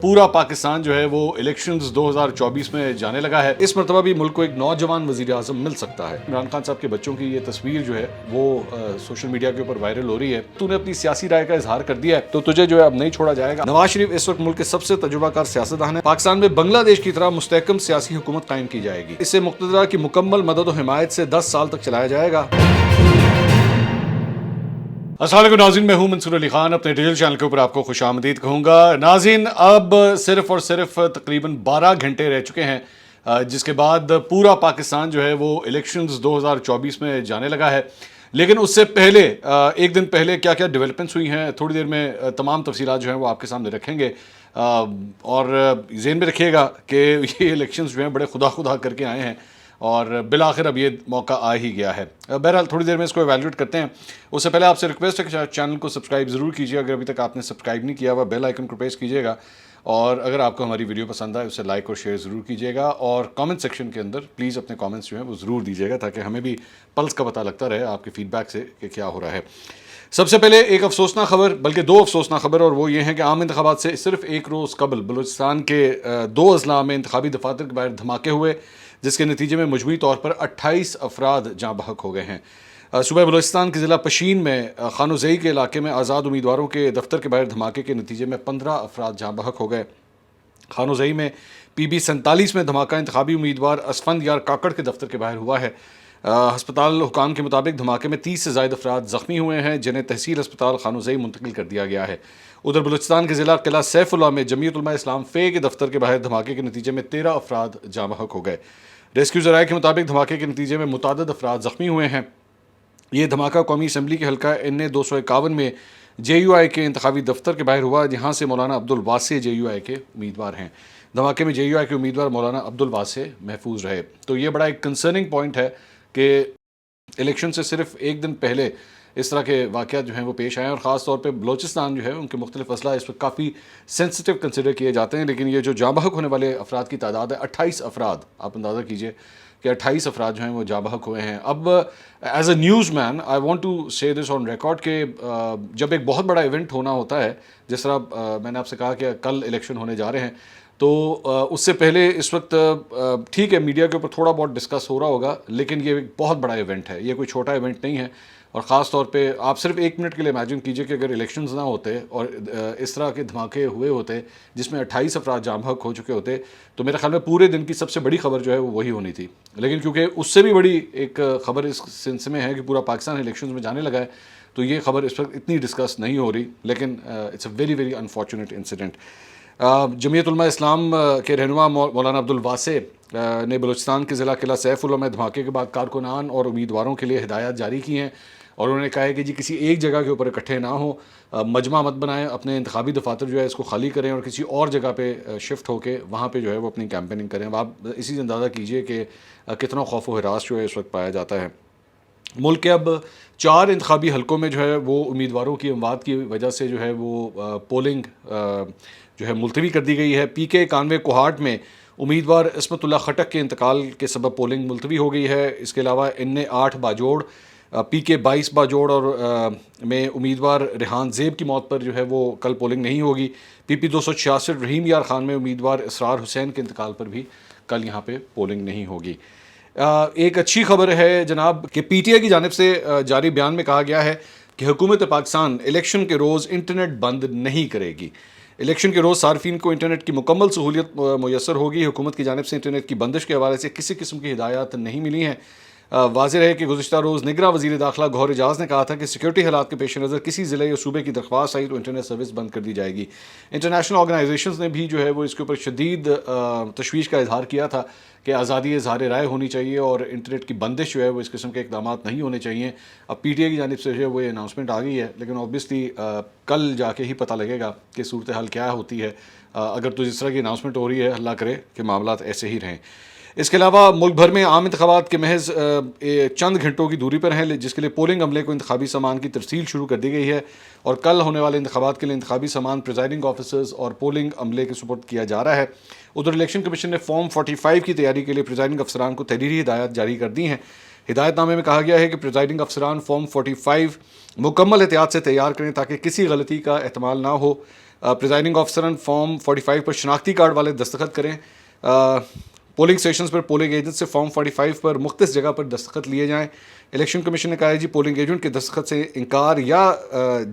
پورا پاکستان جو ہے وہ الیکشنز 2024 میں جانے لگا ہے۔ اس مرتبہ بھی ملک کو ایک نوجوان وزیر اعظم مل سکتا ہے۔ عمران خان صاحب کے بچوں کی یہ تصویر جو ہے وہ سوشل میڈیا کے اوپر وائرل ہو رہی ہے۔ تو نے اپنی سیاسی رائے کا اظہار کر دیا ہے تو تجھے جو ہے اب نہیں چھوڑا جائے گا۔ نواز شریف اس وقت ملک کے سب سے تجربہ کار سیاستدان ہیں۔ پاکستان میں بنگلہ دیش کی طرح مستحکم سیاسی حکومت قائم کی جائے گی۔ اسے مقتدرہ کی مکمل مدد و حمایت سے 10 سال تک چلایا جائے گا۔ السلام علیکم ناظرین، میں ہوں منصور علی خان، اپنے ڈیجیٹل چینل کے اوپر آپ کو خوش آمدید کہوں گا۔ ناظرین، اب صرف اور صرف تقریباً 12 گھنٹے رہ چکے ہیں جس کے بعد پورا پاکستان جو ہے وہ الیکشنز 2024 میں جانے لگا ہے۔ لیکن اس سے پہلے ایک دن پہلے کیا کیا ڈیولپمنٹس ہوئی ہیں، تھوڑی دیر میں تمام تفصیلات جو ہیں وہ آپ کے سامنے رکھیں گے۔ اور ذہن میں رکھیے گا کہ یہ الیکشنز جو ہیں بڑے خدا خدا کر کے آئے ہیں اور بالآخر اب یہ موقع آ ہی گیا ہے۔ بہرحال تھوڑی دیر میں اس کو ایویلویٹ کرتے ہیں۔ اس سے پہلے آپ سے ریکویسٹ ہے کہ چینل کو سبسکرائب ضرور کیجیے، اگر ابھی تک آپ نے سبسکرائب نہیں کیا ہوا بیل آئیکن کو پریس کیجیے گا، اور اگر آپ کو ہماری ویڈیو پسند آئے اسے لائک اور شیئر ضرور کیجیے گا، اور کامنٹ سیکشن کے اندر پلیز اپنے کامنٹس جو ہیں وہ ضرور دیجیے گا تاکہ ہمیں بھی پلس کا پتہ لگتا رہے آپ کے فیڈ بیک سے کہ کیا ہو رہا ہے۔ سب سے پہلے ایک افسوسناک خبر، بلکہ دو افسوسناک خبر، اور وہ یہ ہے کہ عام انتخابات سے صرف ایک روز قبل بلوچستان کے 2 اضلاع میں انتخابی دفاتر کے باہر دھماکے ہوئے، جس کے نتیجے میں مجموعی طور پر 28 افراد جاں بحق ہو گئے ہیں۔ صوبہ بلوچستان کے ضلع پشین میں خانو زئی کے علاقے میں آزاد امیدواروں کے دفتر کے باہر دھماکے کے نتیجے میں 15 افراد جاں بحق ہو گئے۔ خانو زئی میں پی بی 47 میں دھماکہ انتخابی امیدوار اسفند یار کاکڑ کے دفتر کے باہر ہوا ہے۔ ہسپتال حکام کے مطابق دھماکے میں 30 سے زائد افراد زخمی ہوئے ہیں، جنہیں تحصیل ہسپتال خانو زئی منتقل کر دیا گیا ہے۔ ادھر بلوچستان کے ضلع قلعہ سیف اللہ میں جمعیت علماء اسلام فے کے دفتر کے باہر دھماکے کے نتیجے میں 13 افراد جاں بحق ہو گئے۔ ریسکیو ذرائع کے مطابق دھماکے کے نتیجے میں متعدد افراد زخمی ہوئے ہیں۔ یہ دھماکہ قومی اسمبلی کے حلقہ NA 251 میں JUI کے انتخابی دفتر کے باہر ہوا، جہاں سے مولانا عبدالواسع JUI کے امیدوار ہیں۔ دھماکے میں JUI کے امیدوار مولانا عبدالواسع محفوظ رہے۔ تو یہ بڑا ایک کنسرننگ پوائنٹ ہے کہ الیکشن سے صرف ایک دن پہلے اس طرح کے واقعات جو ہیں وہ پیش آئے ہیں، اور خاص طور پہ بلوچستان جو ہے ان کے مختلف اضلاع اس وقت کافی سینسٹیو کنسیڈر کیے جاتے ہیں، لیکن یہ جو جاں بحق ہونے والے افراد کی تعداد ہے 28 افراد، آپ اندازہ کیجئے کہ 28 افراد جو ہیں وہ جاں بحق ہوئے ہیں۔ اب as a news man I want to say this on record کہ جب ایک بہت بڑا ایونٹ ہونا ہوتا ہے، جس طرح میں نے آپ سے کہا کہ کل الیکشن ہونے جا رہے ہیں، تو اس سے پہلے اس وقت ٹھیک ہے میڈیا کے اوپر تھوڑا بہت ڈسکس ہو رہا ہوگا، لیکن یہ ایک بہت بڑا ایونٹ ہے، یہ کوئی چھوٹا ایونٹ نہیں ہے۔ اور خاص طور پہ آپ صرف 1 منٹ کے لیے امیجن کیجئے کہ اگر الیکشنز نہ ہوتے اور اس طرح کے دھماکے ہوئے ہوتے جس میں 28 افراد جاں بحق ہو چکے ہوتے، تو میرے خیال میں پورے دن کی سب سے بڑی خبر جو ہے وہ وہی ہونی تھی۔ لیکن کیونکہ اس سے بھی بڑی ایک خبر اس سلسلے میں ہے کہ پورا پاکستان الیکشنز میں جانے لگا ہے، تو یہ خبر اس وقت اتنی ڈسکس نہیں ہو رہی، لیکن it's a very very unfortunate incident. Jamiat Ulema Islam کے رہنما مولانا عبدالواسع نے بلوچستان کے ضلع قلعہ سیف اللہ میں دھماکے کے بعد کارکنان اور امیدواروں کے لیے ہدایات جاری کی ہیں، اور انہوں نے کہا ہے کہ جی کسی ایک جگہ کے اوپر اکٹھے نہ ہوں، مجمع مت بنائیں، اپنے انتخابی دفاتر جو ہے اس کو خالی کریں اور کسی اور جگہ پہ شفٹ ہو کے وہاں پہ جو ہے وہ اپنی کیمپیننگ کریں۔ اب آپ اسی سے اندازہ کیجئے کہ کتنا خوف و ہراس جو ہے اس وقت پایا جاتا ہے۔ ملک کے اب 4 انتخابی حلقوں میں جو ہے وہ امیدواروں کی اموات کی وجہ سے جو ہے وہ پولنگ جو ہے ملتوی کر دی گئی ہے۔ PK 91 کوہاٹ میں امیدوار عصمت اللہ خٹک کے انتقال کے سبب پولنگ ملتوی ہو گئی ہے۔ اس کے علاوہ NA 8 باجوڑ، PK 22 باجوڑ اور میں امیدوار ریحان زیب کی موت پر جو ہے وہ کل پولنگ نہیں ہوگی۔ PP 266 رحیم یار خان میں امیدوار اسرار حسین کے انتقال پر بھی کل یہاں پہ پولنگ نہیں ہوگی۔ ایک اچھی خبر ہے جناب کہ PTI کی جانب سے جاری بیان میں کہا گیا ہے کہ حکومت پاکستان الیکشن کے روز انٹرنیٹ بند نہیں کرے گی۔ الیکشن کے روز صارفین کو انٹرنیٹ کی مکمل سہولیت میسر ہوگی۔ حکومت کی جانب سے انٹرنیٹ کی بندش کے حوالے سے کسی قسم کی ہدایات نہیں ملی ہیں۔ واضح ہے کہ گزشتہ روز نگراں وزیر داخلہ گوہر اعجاز نے کہا تھا کہ سیکورٹی حالات کے پیش نظر کسی ضلع یا صوبے کی درخواست آئی تو انٹرنیٹ سروس بند کر دی جائے گی۔ انٹرنیشنل آرگنائزیشنز نے بھی جو ہے وہ اس کے اوپر شدید تشویش کا اظہار کیا تھا کہ آزادی اظہار رائے ہونی چاہیے اور انٹرنیٹ کی بندش جو ہے وہ اس قسم کے اقدامات نہیں ہونے چاہیے۔ اب PTI کی جانب سے جو ہے وہ یہ اناؤنسمنٹ آ گئی ہے، لیکن اوبیسلی کل جا کے ہی پتہ لگے گا کہ صورتحال کیا ہوتی ہے۔ اگر تو جس طرح کی اناؤنسمنٹ ہو رہی ہے، اللہ کرے کہ معاملات ایسے ہی رہیں۔ اس کے علاوہ ملک بھر میں عام انتخابات کے محض چند گھنٹوں کی دوری پر ہیں، جس کے لیے پولنگ عملے کو انتخابی سامان کی ترسیل شروع کر دی گئی ہے، اور کل ہونے والے انتخابات کے لیے انتخابی سامان پریزائڈنگ آفیسرز اور پولنگ عملے کے سپرد کیا جا رہا ہے۔ ادھر الیکشن کمیشن نے فارم 45 کی تیاری کے لیے پریزائڈنگ افسران کو تحریری ہدایات جاری کر دی ہیں۔ ہدایت نامے میں کہا گیا ہے کہ پریزائڈنگ افسران فارم 45 مکمل احتیاط سے تیار کریں تاکہ کسی غلطی کا احتمال نہ ہو۔ پریزائڈنگ آفسران فارم 45 پر شناختی کارڈ والے دستخط کریں. پولنگ اسٹیشنز پر پولنگ ایجنٹ سے فارم 45 پر مختص جگہ پر دستخط لیے جائیں. الیکشن کمیشن نے کہا ہے جی پولنگ ایجنٹ کے دستخط سے انکار یا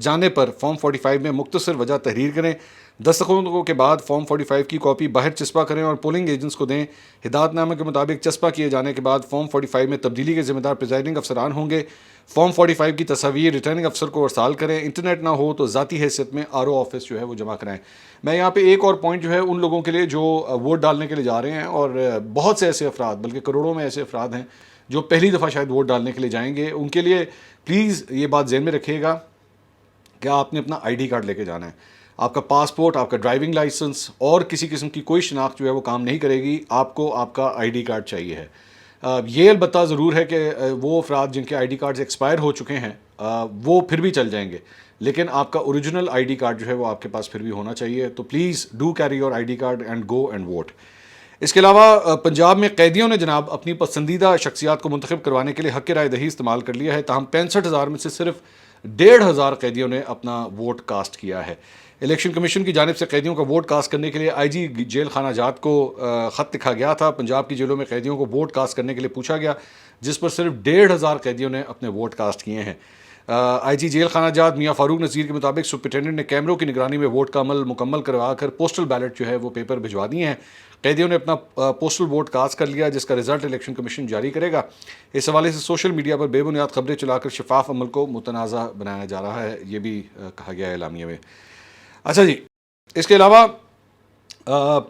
جانے پر فارم 45 میں مختصر وجہ تحریر کریں. دستخطوں کے بعد فارم 45 کی کاپی باہر چسپاں کریں اور پولنگ ایجنٹس کو دیں. ہدایت نامے کے مطابق چسپاں کیے جانے کے بعد فارم 45 میں تبدیلی کے ذمہ دار پریزائڈنگ افسران ہوں گے. فارم 45 کی تصاویر ریٹرننگ افسر کو ارسال کریں. انٹرنیٹ نہ ہو تو ذاتی حیثیت میں RO آفس جو ہے وہ جمع کرائیں. میں یہاں پہ ایک اور پوائنٹ جو ہے ان لوگوں کے لیے جو ووٹ ڈالنے کے لیے جا رہے ہیں، اور بہت سے ایسے افراد، بلکہ کروڑوں میں ایسے افراد ہیں جو پہلی دفعہ شاید ووٹ ڈالنے کے لیے جائیں گے، ان کے لیے پلیز یہ بات ذہن میں رکھیے گا کہ آپ نے اپنا ID کارڈ لے کے جانا ہے. آپ کا پاسپورٹ، آپ کا ڈرائیونگ لائسنس اور کسی قسم کی کوئی شناخت جو ہے وہ کام نہیں کرے گی. آپ کو آپ کا ID کارڈ چاہیے ہے. یہ البتہ ضرور ہے کہ وہ افراد جن کے ID کارڈز ایکسپائر ہو چکے ہیں وہ پھر بھی چل جائیں گے، لیکن آپ کا اوریجنل ID کارڈ جو ہے وہ آپ کے پاس پھر بھی ہونا چاہیے. تو please do carry your ID card and go and vote. اس کے علاوہ پنجاب میں قیدیوں نے جناب اپنی پسندیدہ شخصیات کو منتخب کروانے کے لیے حق رائے دہی استعمال کر لیا ہے. تاہم 65,000 میں سے صرف 1,500 قیدیوں نے اپنا ووٹ کاسٹ کیا ہے. الیکشن کمیشن کی جانب سے قیدیوں کا ووٹ کاسٹ کرنے کے لیے IG جیل خانہ جات کو خط لکھا گیا تھا. پنجاب کی جیلوں میں قیدیوں کو ووٹ کاسٹ کرنے کے لیے پوچھا گیا، جس پر صرف 1,500 قیدیوں نے اپنے ووٹ کاسٹ کیے ہیں. IG جیل خانہ جات میاں فاروق نذیر کے مطابق سپرنٹینڈنٹ نے کیمروں کی نگرانی میں ووٹ کا عمل مکمل کروا کر پوسٹل بیلٹ جو ہے وہ پیپر بھجوا دیے ہیں. قیدیوں نے اپنا پوسٹل ووٹ کاسٹ کر لیا، جس کا رزلٹ الیکشن کمیشن جاری کرے گا. اس حوالے سے سوشل میڈیا پر بے بنیاد خبریں چلا کر شفاف عمل کو متنازع بنایا جا رہا ہے، یہ بھی کہا گیا ہے اعلامیہ میں. اچھا جی، اس کے علاوہ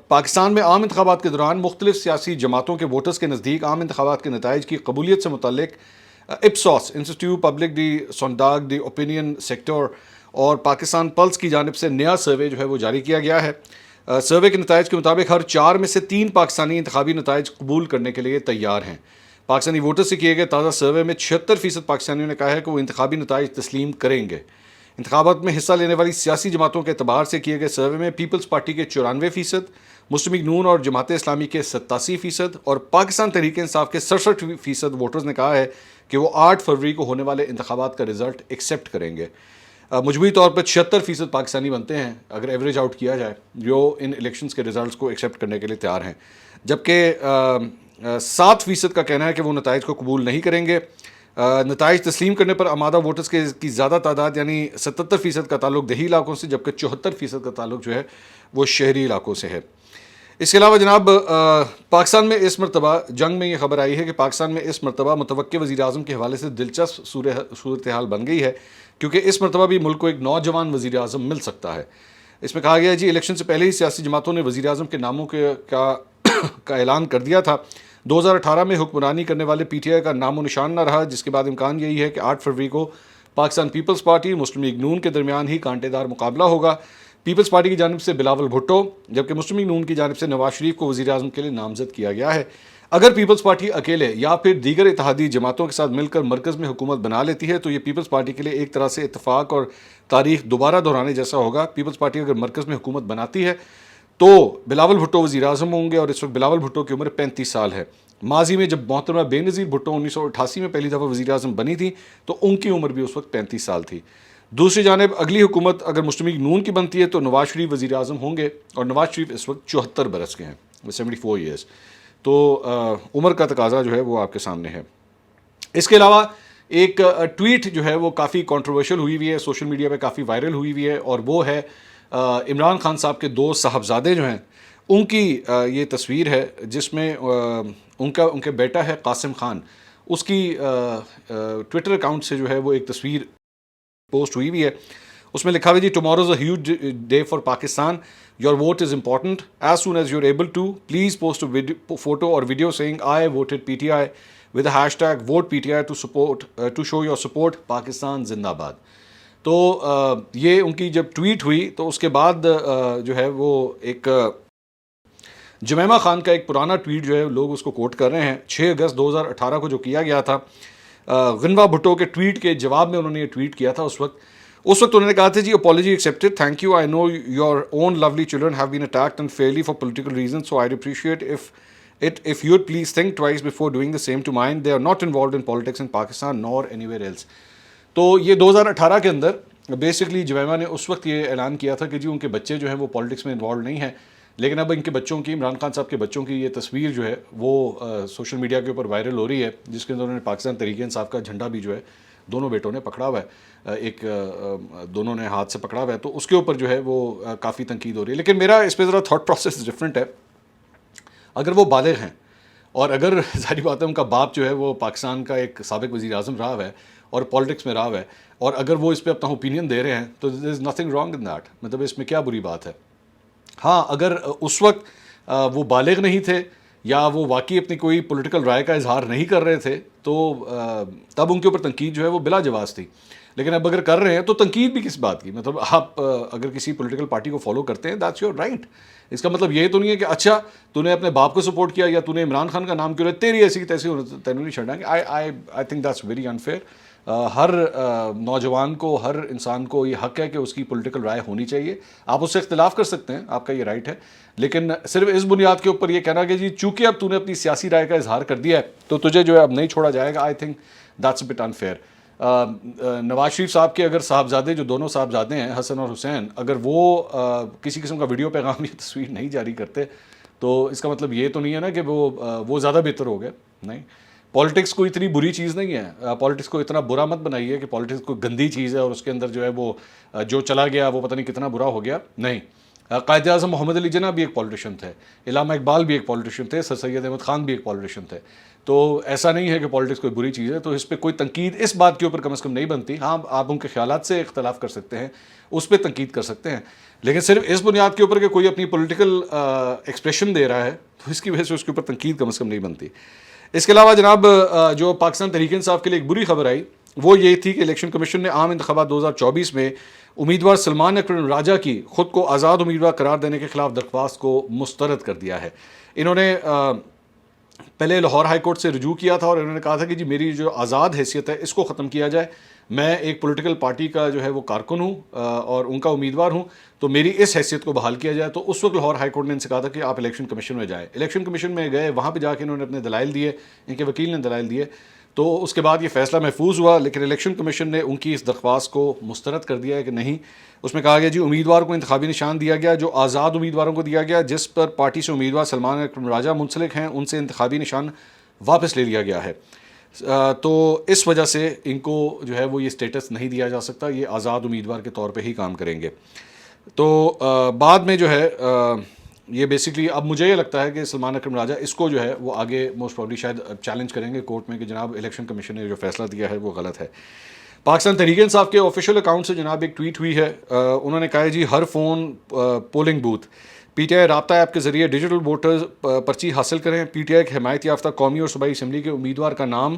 پاکستان میں عام انتخابات کے دوران مختلف سیاسی جماعتوں کے ووٹرز کے نزدیک عام انتخابات کے نتائج کی قبولیت سے متعلق اپسوس انسٹیٹیوٹ پبلک دی سونڈاگ دی اوپینین سیکٹر اور پاکستان پلس کی جانب سے نیا سروے جو ہے وہ جاری کیا گیا ہے. سروے کے نتائج کے مطابق ہر 4 میں سے 3 پاکستانی انتخابی نتائج قبول کرنے کے لیے تیار ہیں. پاکستانی ووٹر سے کیے گئے تازہ سروے میں 76% پاکستانیوں نے کہا ہے کہ وہ انتخابی نتائج تسلیم کریں گے. انتخابات میں حصہ لینے والی سیاسی جماعتوں کے اعتبار سے کیے گئے سروے میں پیپلز پارٹی کے 94%، مسلم لیگ نون اور جماعت اسلامی کے 87% اور پاکستان تحریک انصاف کے 67% ووٹرز نے کہا ہے کہ وہ 8 فروری کو ہونے والے انتخابات کا رزلٹ ایکسیپٹ کریں گے. مجموعی طور پر 76% پاکستانی بنتے ہیں اگر ایوریج آؤٹ کیا جائے جو ان الیکشنز کے رزلٹس کو ایکسیپٹ کرنے کے لیے تیار ہیں، جبکہ 7% کا کہنا ہے کہ وہ نتائج کو قبول نہیں کریں گے. نتائج تسلیم کرنے پر آمادہ ووٹرز کی زیادہ تعداد یعنی 77% کا تعلق دیہی علاقوں سے، جبکہ 74% کا تعلق جو ہے وہ شہری علاقوں سے ہے. اس کے علاوہ جناب پاکستان میں اس مرتبہ جنگ میں یہ خبر آئی ہے کہ پاکستان میں اس مرتبہ متوقع وزیر اعظم کے حوالے سے دلچسپ صورتحال بن گئی ہے، کیونکہ اس مرتبہ بھی ملک کو ایک نوجوان وزیر اعظم مل سکتا ہے. اس میں کہا گیا ہے جی الیکشن سے پہلے ہی سیاسی جماعتوں نے وزیر اعظم کے ناموں کا اعلان کر دیا تھا. 2018 میں حکمرانی کرنے والے PTI کا نام و نشان نہ رہا، جس کے بعد امکان یہی ہے کہ 8 فروری کو پاکستان پیپلز پارٹی مسلم لیگ نون کے درمیان ہی کانٹے دار مقابلہ ہوگا. پیپلز پارٹی کی جانب سے بلاول بھٹو، جبکہ مسلم لیگ نون کی جانب سے نواز شریف کو وزیر اعظم کے لیے نامزد کیا گیا ہے. اگر پیپلز پارٹی اکیلے یا پھر دیگر اتحادی جماعتوں کے ساتھ مل کر مرکز میں حکومت بنا لیتی ہے تو یہ پیپلز پارٹی کے لیے ایک طرح سے اتفاق اور تاریخ دوبارہ دہرانے جیسا ہوگا. پیپلز پارٹی اگر مرکز میں حکومت بناتی ہے تو بلاول بھٹو وزیر اعظم ہوں گے، اور اس وقت بلاول بھٹو کی عمر 35 سال ہے. ماضی میں جب محترمہ بے نظیر بھٹو 1988 میں پہلی دفعہ وزیر اعظم بنی تھی تو ان کی عمر بھی اس وقت 35 سال تھی. دوسری جانب اگلی حکومت اگر مسلم لیگ نون کی بنتی ہے تو نواز شریف وزیر اعظم ہوں گے، اور نواز شریف اس وقت 74 برس کے ہیں، 74 ایئرس. تو عمر کا تقاضا جو ہے وہ آپ کے سامنے ہے. اس کے علاوہ ایک ٹویٹ جو ہے وہ کافی کنٹروورشل ہوئی ہے، سوشل میڈیا پہ کافی وائرل ہوئی ہے، اور وہ ہے عمران خان صاحب کے 2 صاحبزادے جو ہیں ان کی یہ تصویر ہے، جس میں ان کے بیٹا ہے قاسم خان، اس کی ٹویٹر اکاؤنٹ سے جو ہے وہ ایک تصویر پوسٹ ہوئی ہے. اس میں لکھا ہوا جی tomorrow's a huge day for Pakistan, your vote is important, as soon as you are able to please post photo or video seeing I voted PTI with hashtag vote PTI to show your support Pakistan زندہ باد. تو یہ ان کی جب tweet ہوئی تو اس کے بعد جو ہے وہ ایک جمیمہ خان کا ایک پرانا ٹویٹ جو ہے لوگ اس کو کوٹ کر رہے ہیں، 6 اگست 2018 کو جو کیا گیا تھا. غنوہ بھٹو کے ٹویٹ کے جواب میں انہوں نے یہ ٹویٹ کیا تھا. اس وقت انہوں نے کہا تھا جی apology accepted, thank you, I know your own lovely children have been attacked unfairly for political reasons, so I appreciate if you would please think twice before doing the same to mine. They are not involved in politics in Pakistan nor anywhere else. تو یہ 2018 کے اندر basically جویما نے اس وقت یہ اعلان کیا تھا کہ جی ان کے بچے جو ہیں وہ پالیٹکس میں انوالو نہیں ہیں، لیکن اب ان کے بچوں کی، عمران خان صاحب کے بچوں کی یہ تصویر جو ہے وہ سوشل میڈیا کے اوپر وائرل ہو رہی ہے، جس کے اندر انہوں نے پاکستان تحریک انصاف کا جھنڈا بھی جو ہے دونوں بیٹوں نے پکڑا ہوا ہے، ایک دونوں نے ہاتھ سے پکڑا ہوا ہے، تو اس کے اوپر جو ہے وہ کافی تنقید ہو رہی ہے. لیکن میرا اس پہ ذرا تھاٹ پروسیس ڈفرینٹ ہے. اگر وہ بالغ ہیں اور اگر ظاہری بات ہے ان کا باپ جو ہے وہ پاکستان کا ایک سابق وزیر اعظم رہا ہوا ہے اور پالیٹکس میں رہا ہوا ہے، اور اگر وہ اس پہ اپنا اوپینین دے رہے ہیں تو there is nothing wrong in that, مطلب اس میں کیا بری بات ہے. ہاں اگر اس وقت وہ بالغ نہیں تھے یا وہ واقعی اپنی کوئی پولیٹیکل رائے کا اظہار نہیں کر رہے تھے تو تب ان کے اوپر تنقید جو ہے وہ بلا جواز تھی. لیکن اب اگر کر رہے ہیں تو تنقید بھی کس بات کی، مطلب آپ اگر کسی پولیٹیکل پارٹی کو فالو کرتے ہیں دیٹس یور رائٹ. اس کا مطلب یہ تو نہیں ہے کہ اچھا تو نے اپنے باپ کو سپورٹ کیا یا تو نے عمران خان کا نام کیوں لیا، تیری ایسی کی تیسی تینوں نہیں چھڑنا. I think that's very unfair. ہر نوجوان کو، ہر انسان کو یہ حق ہے کہ اس کی پولیٹیکل رائے ہونی چاہیے. آپ اس سے اختلاف کر سکتے ہیں، آپ کا یہ رائٹ ہے، لیکن صرف اس بنیاد کے اوپر یہ کہنا کہ جی چونکہ اب تو نے اپنی سیاسی رائے کا اظہار کر دیا ہے تو تجھے جو ہے اب نہیں چھوڑا جائے گا، I think that's a bit unfair. Nawaz Sharif صاحب کے اگر صاحبزادے، جو دونوں صاحبزادے ہیں حسن اور حسین، اگر وہ کسی قسم کا ویڈیو پیغام یا تصویر نہیں جاری کرتے تو اس کا مطلب یہ تو نہیں ہے نا کہ وہ زیادہ بہتر ہو گئے. نہیں، پالیٹکس کوئی اتنی بری چیز نہیں ہے. پالیٹکس کو اتنا برا مت بنائیے کہ پالیٹکس کوئی گندی چیز ہے اور اس کے اندر جو ہے وہ جو چلا گیا وہ پتہ نہیں کتنا برا ہو گیا. نہیں، قائد اعظم محمد علی جناح بھی ایک پالیٹیشین تھے، علامہ اقبال بھی ایک پالیٹیشین تھے، سر سید احمد خان بھی ایک پالیٹیشین تھے. تو ایسا نہیں ہے کہ پالیٹکس کوئی بری چیز ہے، تو اس پہ کوئی تنقید اس بات کے اوپر کم از کم نہیں بنتی. ہاں آپ ان کے خیالات سے اختلاف کر سکتے ہیں، اس پہ تنقید کر سکتے ہیں، لیکن صرف اس بنیاد کے اوپر کہ کوئی اپنی پولیٹیکل ایکسپریشن دے رہا ہے تو اس کی وجہ سے اس کے اوپر تنقید کم از کم نہیں بنتی. اس کے علاوہ جناب جو پاکستان تحریک انصاف کے لیے ایک بری خبر آئی وہ یہ تھی کہ الیکشن کمیشن نے عام انتخابات 2024 میں امیدوار سلمان اکرم راجہ کی خود کو آزاد امیدوار قرار دینے کے خلاف درخواست کو مسترد کر دیا ہے. انہوں نے پہلے لاہور ہائی کورٹ سے رجوع کیا تھا اور انہوں نے کہا تھا کہ جی میری جو آزاد حیثیت ہے اس کو ختم کیا جائے. میں ایک پولیٹیکل پارٹی کا جو ہے وہ کارکن ہوں اور ان کا امیدوار ہوں، تو میری اس حیثیت کو بحال کیا جائے. تو اس وقت لاہور ہائی کورٹ نے ان سے کہا تھا کہ آپ الیکشن کمیشن میں جائیں. الیکشن کمیشن میں گئے، وہاں پہ جا کے انہوں نے اپنے دلائل دیے، ان کے وکیل نے دلائل دیے، تو اس کے بعد یہ فیصلہ محفوظ ہوا. لیکن الیکشن کمیشن نے ان کی اس درخواست کو مسترد کر دیا ہے کہ نہیں. اس میں کہا گیا جی امیدوار کو انتخابی نشان دیا گیا جو آزاد امیدواروں کو دیا گیا، جس پر پارٹی سے امیدوار سلمان اکرم راجہ منسلک ہیں ان سے انتخابی نشان واپس لے لیا گیا ہے. تو اس وجہ سے ان کو جو ہے وہ یہ سٹیٹس نہیں دیا جا سکتا، یہ آزاد امیدوار کے طور پہ ہی کام کریں گے. تو بعد میں جو ہے یہ بیسکلی اب مجھے یہ لگتا ہے کہ سلمان اکرم راجہ اس کو جو ہے وہ آگے موسٹ پرابلی شاید چیلنج کریں گے کورٹ میں کہ جناب الیکشن کمیشن نے جو فیصلہ دیا ہے وہ غلط ہے. پاکستان تحریک انصاف کے آفیشیل اکاؤنٹ سے جناب ایک ٹویٹ ہوئی ہے. انہوں نے کہا ہے جی ہر phone polling booth, P T I رابطہ ایپ کے ذریعے ڈیجیٹل ووٹر پرچی حاصل کریں. پی ٹی آئی کے حمایت یافتہ قومی اور صوبائی اسمبلی کے امیدوار کا نام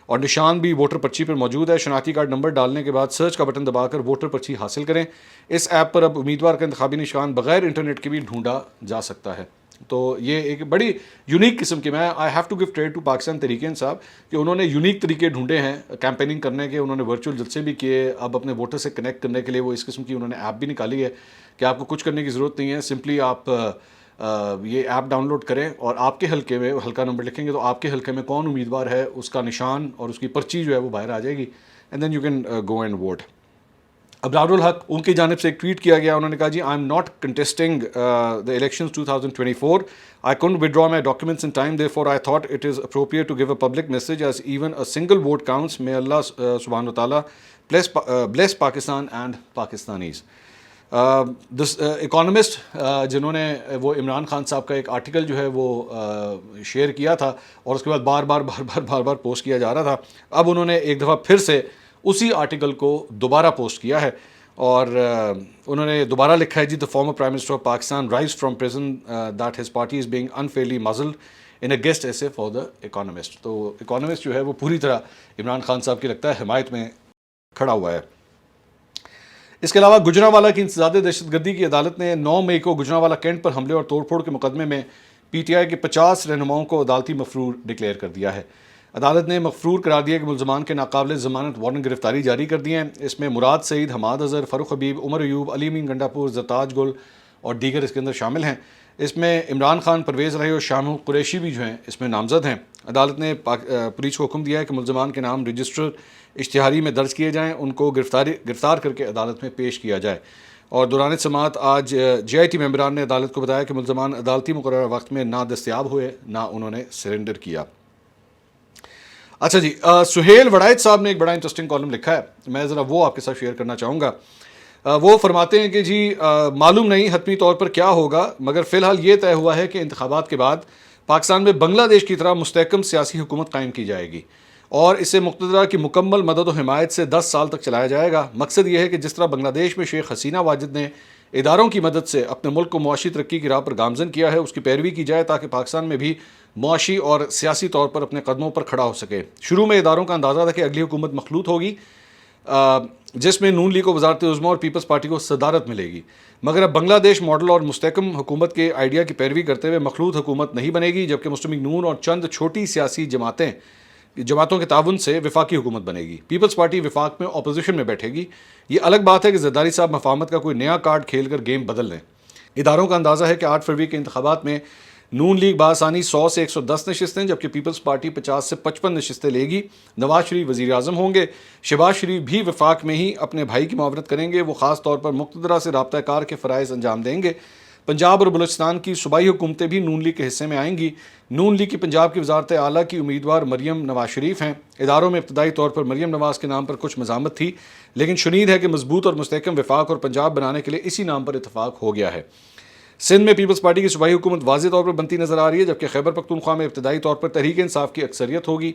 اور نشان بھی ووٹر پرچی پر موجود ہے. شناختی کارڈ نمبر ڈالنے کے بعد سرچ کا بٹن دبا کر ووٹر پرچی حاصل کریں. اس ایپ پر اب امیدوار کا انتخابی نشان بغیر انٹرنیٹ کے بھی ڈھونڈا جا سکتا ہے. تو یہ ایک بڑی یونیک قسم کی، میں I have to give credit to Pakistan Tehreek Insaf کہ انہوں نے یونیک طریقے ڈھونڈے ہیں کیمپیننگ کرنے کے. انہوں نے ورچوئل جلسے بھی کیے، اب اپنے ووٹر سے کنیکٹ کرنے کے لیے وہ اس قسم کی انہوں نے ایپ بھی نکالی ہے کہ آپ کو کچھ کرنے کی ضرورت نہیں ہے، سمپلی آپ یہ ایپ ڈاؤن لوڈ کریں اور آپ کے حلقے میں حلقہ نمبر لکھیں گے تو آپ کے حلقے میں کون امیدوار ہے اس کا نشان اور اس کی پرچی جو ہے وہ باہر آ جائے گی، and then you can go and vote. Abrar ul Haq ان کی جانب سے ایک ٹویٹ کیا گیا، انہوں نے کہا جی I'm not contesting the elections 2024. I couldn't withdraw my documents in time, therefore I thought it is appropriate to give a public message as even a single vote counts. May Allah subhanahu wa ta'ala bless Pakistan and Pakistanis. Economist جنہوں نے وہ عمران خان صاحب کا ایک article جو ہے وہ share کیا تھا اور اس کے بعد بار بار پوسٹ کیا جا رہا تھا، اب انہوں نے ایک دفعہ پھر سے اسی آرٹیکل کو دوبارہ پوسٹ کیا ہے اور انہوں نے دوبارہ لکھا ہے جی the former Prime Minister of Pakistan rise from prison that his party is being unfairly muzzled in a guest essay for the Economist. تو اکانومسٹ جو ہے وہ پوری طرح عمران خان صاحب کی لگتا ہے حمایت میں کھڑا ہوا ہے. اس کے علاوہ گجرانوالہ کی انسداد دہشت گردی کی عدالت نے 9 مئی کو گجرانوالہ کینٹ پر حملے اور توڑ پھوڑ کے مقدمے میں پی ٹی آئی کے 50 رہنماؤں کو عدالتی مفرور ڈکلیئر کر دیا ہے. عدالت نے مفرور قرار دیا کہ ملزمان کے ناقابل ضمانت وارنٹ گرفتاری جاری کر دی ہیں. اس میں مراد سعید، حماد اظہر، فاروق حبیب، عمر ایوب، علی امین گنڈا پور، زرتاج گل اور دیگر اس کے اندر شامل ہیں. اس میں عمران خان، پرویز الہی اور شاہ قریشی بھی جو ہیں اس میں نامزد ہیں۔ عدالت نے پولیس کو حکم دیا ہے کہ ملزمان کے نام رجسٹر اشتہاری میں درج کیے جائیں، ان کو گرفتار کر کے عدالت میں پیش کیا جائے۔ اور دوران سماعت آج جے آئی ٹی ممبران نے عدالت کو بتایا کہ ملزمان عدالتی مقررہ وقت میں نہ دستیاب ہوئے، نہ انہوں نے سرنڈر کیا۔ اچھا جی، سہیل وڑائچ صاحب نے ایک بڑا انٹرسٹنگ کالم لکھا ہے، میں ذرا وہ آپ کے ساتھ شیئر کرنا چاہوں گا۔ وہ فرماتے ہیں کہ جی معلوم نہیں حتمی طور پر کیا ہوگا، مگر فی الحال یہ طے ہوا ہے کہ انتخابات کے بعد پاکستان میں بنگلہ دیش کی طرح مستحکم سیاسی حکومت قائم کی جائے گی اور اسے مقتدرہ کی مکمل مدد و حمایت سے 10 سال تک چلایا جائے گا۔ مقصد یہ ہے کہ جس طرح بنگلہ دیش میں شیخ حسینہ واجد نے اداروں کی مدد سے اپنے ملک کو معاشی ترقی کی راہ پر گامزن کیا ہے، اس کی پیروی کی جائے تاکہ پاکستان میں بھی معاشی اور سیاسی طور پر اپنے قدموں پر کھڑا ہو سکے۔ شروع میں اداروں کا اندازہ تھا کہ اگلی حکومت مخلوط ہوگی جس میں نون لیگ کو وزارت عظمیٰ اور پیپلز پارٹی کو صدارت ملے گی، مگر اب بنگلہ دیش ماڈل اور مستحکم حکومت کے آئیڈیا کی پیروی کرتے ہوئے مخلوط حکومت نہیں بنے گی، جبکہ مسلم لیگ نون اور چند چھوٹی سیاسی جماعتوں کے تعاون سے وفاقی حکومت بنے گی۔ پیپلز پارٹی وفاق میں اپوزیشن میں بیٹھے گی۔ یہ الگ بات ہے کہ زرداری صاحب مفاہمت کا کوئی نیا کارڈ کھیل کر گیم بدل لیں۔ اداروں کا اندازہ ہے کہ 8 فروری کے انتخابات میں نون لیگ بآسانی 100 سے 110 نشستیں، جبکہ پیپلز پارٹی 50 سے 55 نشستیں لے گی۔ نواز شریف وزیر اعظم ہوں گے۔ شہباز شریف بھی وفاق میں ہی اپنے بھائی کی معاونت کریں گے۔ وہ خاص طور پر مقتدرہ سے رابطہ کار کے فرائض انجام دیں گے۔ پنجاب اور بلوچستان کی صوبائی حکومتیں بھی نون لیگ کے حصے میں آئیں گی۔ نون لیگ کی پنجاب کی وزارت اعلیٰ کی امیدوار مریم نواز شریف ہیں۔ اداروں میں ابتدائی طور پر مریم نواز کے نام پر کچھ مزاحمت تھی، لیکن شنید ہے کہ مضبوط اور مستحکم وفاق اور پنجاب بنانے کے لیے اسی نام پر اتفاق ہو گیا ہے۔ سندھ میں پیپلز پارٹی کی صوبائی حکومت واضح طور پر بنتی نظر آ رہی ہے، جبکہ خیبر پختونخوا میں ابتدائی طور پر تحریک انصاف کی اکثریت ہوگی،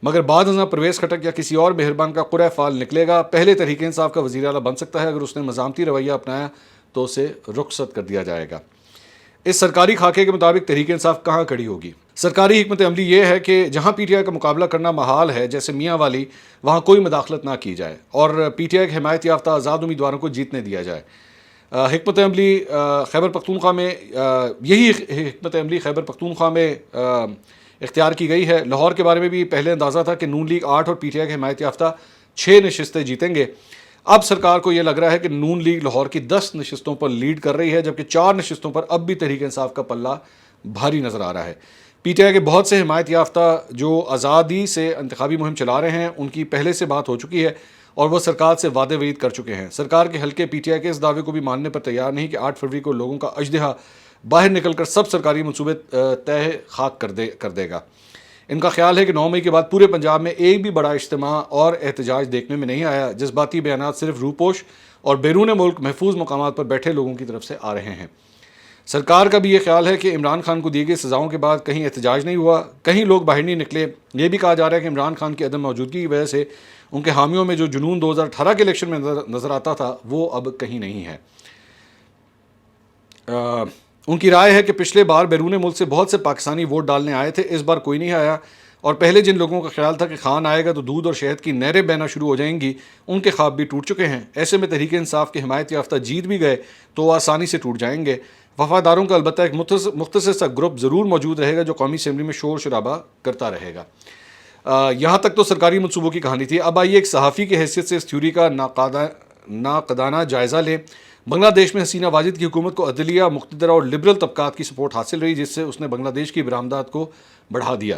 مگر بعد ازاں پرویز خٹک یا کسی اور مہربان کا قرعہ فعال نکلے گا۔ پہلے تحریک انصاف کا وزیر اعلیٰ بن سکتا ہے، اگر اس نے مزاحمتی رویہ اپنایا تو اسے رخصت کر دیا جائے گا۔ اس سرکاری خاکے کے مطابق تحریک انصاف کہاں کھڑی ہوگی؟ سرکاری حکمت عملی یہ ہے کہ جہاں پی ٹی آئی کا مقابلہ کرنا محال ہے، جیسے میاں والی، وہاں کوئی مداخلت نہ کی جائے اور پی ٹی آئی کے حمایت یافتہ آزاد امیدواروں کو جیتنے دیا جائے۔ حکمت عملی خیبر پختونخوا میں یہی حکمت عملی خیبر پختونخوا میں اختیار کی گئی ہے۔ لاہور کے بارے میں بھی پہلے اندازہ تھا کہ نون لیگ 8 اور پی ٹی آئی کے حمایت یافتہ 6 نشستیں جیتیں گے۔ اب سرکار کو یہ لگ رہا ہے کہ نون لیگ لاہور کی 10 نشستوں پر لیڈ کر رہی ہے، جبکہ 4 نشستوں پر اب بھی تحریک انصاف کا پلہ بھاری نظر آ رہا ہے۔ پی ٹی آئی کے بہت سے حمایت یافتہ جو آزادی سے انتخابی مہم چلا رہے ہیں، ان کی پہلے سے بات ہو چکی ہے اور وہ سرکار سے وعدے وعید کر چکے ہیں۔ سرکار کے حلقے پی ٹی آئی کے اس دعوے کو بھی ماننے پر تیار نہیں کہ 8 فروری کو لوگوں کا اژدہا باہر نکل کر سب سرکاری منصوبے تہہ خاک کر دے گا۔ ان کا خیال ہے کہ 9 مئی کے بعد پورے پنجاب میں ایک بھی بڑا اجتماع اور احتجاج دیکھنے میں نہیں آیا۔ جذباتی بیانات صرف روپوش اور بیرون ملک محفوظ مقامات پر بیٹھے لوگوں کی طرف سے آ رہے ہیں۔ سرکار کا بھی یہ خیال ہے کہ عمران خان کو دی گئی سزاؤں کے بعد کہیں احتجاج نہیں ہوا، کہیں لوگ باہر نہیں نکلے۔ یہ بھی کہا جا رہا ہے کہ عمران خان کی عدم موجودگی کی وجہ سے ان کے حامیوں میں جو جنون 2018 کے الیکشن میں نظر آتا تھا وہ اب کہیں نہیں ہے۔ ان کی رائے ہے کہ پچھلے بار بیرون ملک سے بہت سے پاکستانی ووٹ ڈالنے آئے تھے، اس بار کوئی نہیں آیا، اور پہلے جن لوگوں کا خیال تھا کہ خان آئے گا تو دودھ اور شہد کی نہریں بہنا شروع ہو جائیں گی، ان کے خواب بھی ٹوٹ چکے ہیں۔ ایسے میں تحریک انصاف کے حمایت یافتہ جیت بھی گئے تو وہ آسانی سے ٹوٹ جائیں گے۔ وفاداروں کا البتہ ایک مختصر سا گروپ ضرور موجود رہے گا جو قومی اسمبلی میں شور شرابہ کرتا رہے گا۔ یہاں تک تو سرکاری منصوبوں کی کہانی تھی۔ اب آئیے ایک صحافی کی حیثیت سے اس تھیوری کا ناقدانہ جائزہ لیں۔ بنگلہ دیش میں حسینہ واجد کی حکومت کو عدلیہ، مقتدرہ اور لبرل طبقات کی سپورٹ حاصل رہی، جس سے اس نے بنگلہ دیش کی برآمدات کو بڑھا دیا۔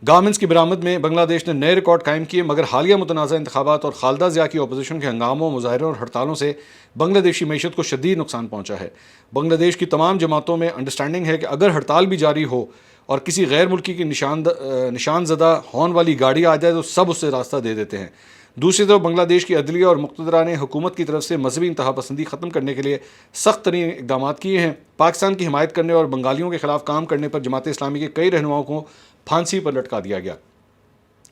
گارمنٹس کی برآمد میں بنگلہ دیش نے نئے ریکارڈ قائم کیے، مگر حالیہ متنازع انتخابات اور خالدہ ضیاء کی اپوزیشن کے ہنگاموں، مظاہروں اور ہڑتالوں سے بنگلہ دیشی معیشت کو شدید نقصان پہنچا ہے۔ بنگلہ دیش کی تمام جماعتوں میں انڈرسٹینڈنگ ہے کہ اگر ہڑتال بھی جاری ہو اور کسی غیر ملکی کی نشان زدہ ہارن والی گاڑی آ جائے تو سب اس سے راستہ دے دیتے ہیں۔ دوسری طرف بنگلہ دیش کی عدلیہ اور مقتدرہ نے حکومت کی طرف سے مذہبی انتہا پسندی ختم کرنے کے لیے سخت ترین اقدامات کیے ہیں۔ پاکستان کی حمایت کرنے اور بنگالیوں کے خلاف کام کرنے پر جماعت اسلامی کے کئی رہنماؤں کو پھانسی پر لٹکا دیا گیا۔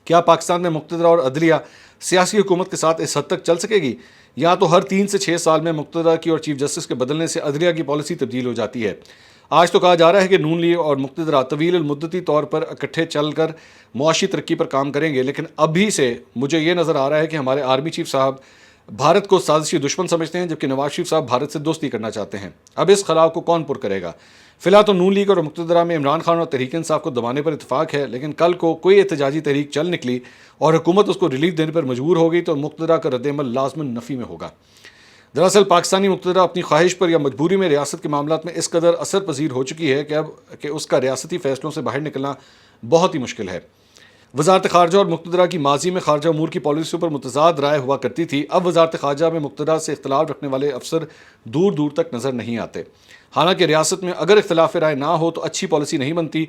کیا پاکستان میں مقتدرہ اور عدلیہ سیاسی حکومت کے ساتھ اس حد تک چل سکے گی؟ یا تو ہر 3 سے 6 سال میں مقتدرہ کی اور چیف جسٹس کے بدلنے سے عدلیہ کی پالیسی تبدیل ہو جاتی ہے؟ آج تو کہا جا رہا ہے کہ نون لیگ اور مقتدرہ طویل المدتی طور پر اکٹھے چل کر معاشی ترقی پر کام کریں گے، لیکن ابھی سے مجھے یہ نظر آ رہا ہے کہ ہمارے آرمی چیف صاحب بھارت کو سازشی دشمن سمجھتے ہیں، جبکہ نواز شریف صاحب بھارت سے دوستی کرنا چاہتے ہیں۔ اب اس خلاء کو کون پر کرے گا؟ فی الحال تو نون لیگ اور مقتدرہ میں عمران خان اور تحریک انصاف کو دبانے پر اتفاق ہے، لیکن کل کو کوئی احتجاجی تحریک چل نکلی اور حکومت اس کو ریلیف دینے پر مجبور ہو گئی تو مقتدرہ کا رد عمل لازماً نفی میں ہوگا۔ دراصل پاکستانی مقتدر اپنی خواہش پر یا مجبوری میں ریاست کے معاملات میں اس قدر اثر پذیر ہو چکی ہے کہ اس کا ریاستی فیصلوں سے باہر نکلنا بہت ہی مشکل ہے۔ وزارت خارجہ اور مقتدرہ کی ماضی میں خارجہ امور کی پالیسیوں پر متضاد رائے ہوا کرتی تھی، اب وزارت خارجہ میں مقتدرہ سے اختلاف رکھنے والے افسر دور دور تک نظر نہیں آتے۔ حالانکہ ریاست میں اگر اختلاف رائے نہ ہو تو اچھی پالیسی نہیں بنتی،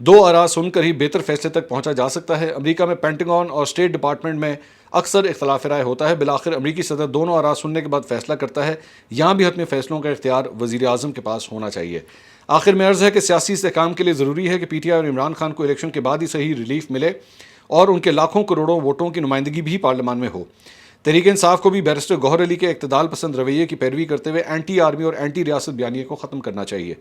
دو آراء سن کر ہی بہتر فیصلے تک پہنچا جا سکتا ہے۔ امریکہ میں پینٹاگون اور اسٹیٹ ڈپارٹمنٹ میں اکثر اختلاف رائے ہوتا ہے، بالآخر امریکی صدر دونوں آراء سننے کے بعد فیصلہ کرتا ہے۔ یہاں بھی حتمی فیصلوں کا اختیار وزیر اعظم کے پاس ہونا چاہیے۔ آخر میں عرض ہے کہ سیاسی استحکام کے لیے ضروری ہے کہ پی ٹی آئی اور عمران خان کو الیکشن کے بعد ہی صحیح ریلیف ملے اور ان کے لاکھوں کروڑوں ووٹوں کی نمائندگی بھی پارلیمان میں ہو۔ تحریک انصاف کو بھی بیرسٹر گوہر علی کے اعتدال پسند رویے کی پیروی کرتے ہوئے اینٹی آرمی اور اینٹی ریاست بیانیے کو ختم کرنا چاہیے۔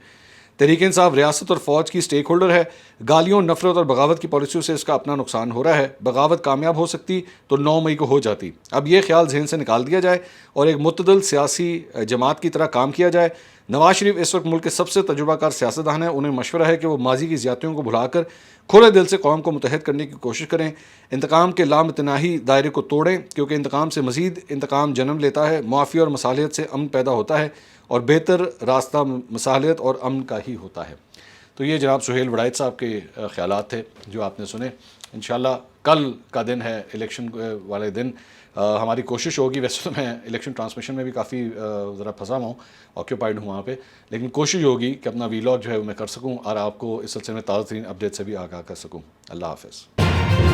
تحریک انصاف ریاست اور فوج کی سٹیک ہولڈر ہے، گالیوں، نفرت اور بغاوت کی پالیسیوں سے اس کا اپنا نقصان ہو رہا ہے۔ بغاوت کامیاب ہو سکتی تو 9 مئی کو ہو جاتی۔ اب یہ خیال ذہن سے نکال دیا جائے اور ایک متعدل سیاسی جماعت کی طرح کام کیا جائے۔ نواز شریف اس وقت ملک کے سب سے تجربہ کار سیاستدان ہیں، انہیں مشورہ ہے کہ وہ ماضی کی زیادتیوں کو بھلا کر کھلے دل سے قوم کو متحد کرنے کی کوشش کریں، انتقام کے لامتناہی دائرے کو توڑیں، کیونکہ انتقام سے مزید انتقام جنم لیتا ہے۔ معافی اور مصالحت سے امن پیدا ہوتا ہے اور بہتر راستہ مصالحت اور امن کا ہی ہوتا ہے۔ تو یہ جناب سہیل وڑائچ صاحب کے خیالات تھے جو آپ نے سنے۔ انشاءاللہ کل کا دن ہے الیکشن والے دن، ہماری کوشش ہوگی، ویسے تو میں الیکشن ٹرانسمیشن میں بھی کافی ذرا پھنسا ہوا ہوں، آکیوپائڈ ہوں وہاں پہ، لیکن کوشش ہوگی کہ اپنا ویلاگ جو ہے وہ میں کر سکوں اور آپ کو اس سلسلے میں تازہ ترین اپڈیٹ سے بھی آگاہ کر سکوں۔ اللہ حافظ۔